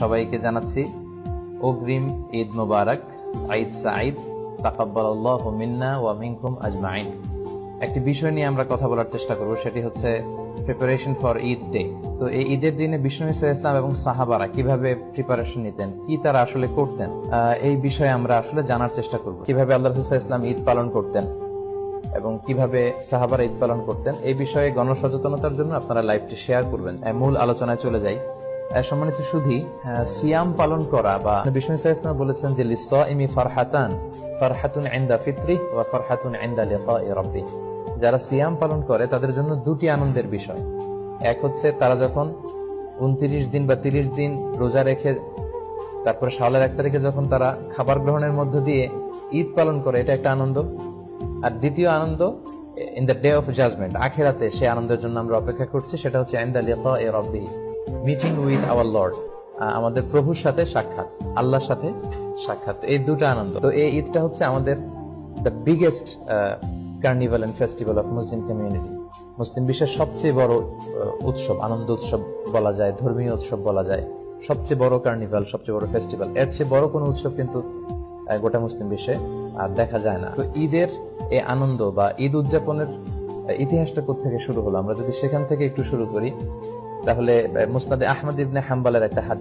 সবাইকে জানাচ্ছি অগ্রিম ঈদ মোবারক, ঈদ সাঈদ, তাকাব্বালাল্লাহু মিন্না ওয়া মিনকুম আজমাইন। একটি বিষয় নিয়ে আমরা কথা বলার চেষ্টা করব, সেটি হচ্ছে প্রিপারেশন ফর ঈদ ডে। তো এই ঈদের দিনে বিষ্ণু ইসা ইসলাম এবং সাহাবারা কিভাবে প্রিপারেশন নিতেন, কি তারা আসলে করতেন, এই বিষয়ে আমরা আসলে জানার চেষ্টা করব। কিভাবে আল্লাহ ইসা ইসলাম ঈদ পালন করতেন এবং কিভাবে সাহাবারা ঈদ পালন করতেন, এই বিষয়ে গণসচেতনতার জন্য আপনারা লাইভটি শেয়ার করবেন। মূল আলোচনায় চলে যাই। সম্মানিত সুধী, সিয়াম পালন করা, বা বিষ্ণু ইসা ইসলাম বলেছেন যে লিসাইমি ফারহাতান, ফারহাতুন ইনদা ফিত্রি ওয়া ফারহাতুন ইনদা লিকাই রাব্বি। যারা সিয়াম পালন করে তাদের জন্য দুটি আনন্দের বিষয়। এক হচ্ছে তারা যখন 29 দিন বা 30 দিন রোজা রেখে তারপরে শাওয়ালের 1 তারিখে যখন তারা খাবার গ্রহণের মধ্য দিয়ে ঈদ পালন করে, এটা একটা আনন্দ। আর দ্বিতীয় আনন্দ in the day of judgement, আখিরাতে সে আনন্দের জন্য আমরা অপেক্ষা করছি, সেটা হচ্ছে ইনদা লিকাই রাব্বি, মিটিং উইথ আওয়ার লর্ড, আমাদের প্রভুর সাথে সাক্ষাৎ, আল্লাহর সাথে সাক্ষাৎ। এই দুটো আনন্দ। তো এই ঈদটা হচ্ছে আমাদের the biggest carnival and festival of Muslim community. মুসলিম বিশ্বের সবচেয়ে বড় উৎসব, আনন্দ উৎসব বলা যায়, ধর্মীয় উৎসব বলা যায়, সবচেয়ে বড় কার্নিভাল, সবচেয়ে বড় ফেস্টিভ্যাল। এর চেয়ে বড় কোনো উৎসব কিন্তু গোটা মুসলিম বিশ্বে আর দেখা যায় না। তো ঈদের এই আনন্দ বা ঈদ উদযাপনের ইতিহাসটা কোত্থেকে শুরু হলো, আমরা যদি সেখান থেকে একটু শুরু করি, তাহলে মুসনাদে আহমদ ইবনে হাম্বলের একটা হাদিস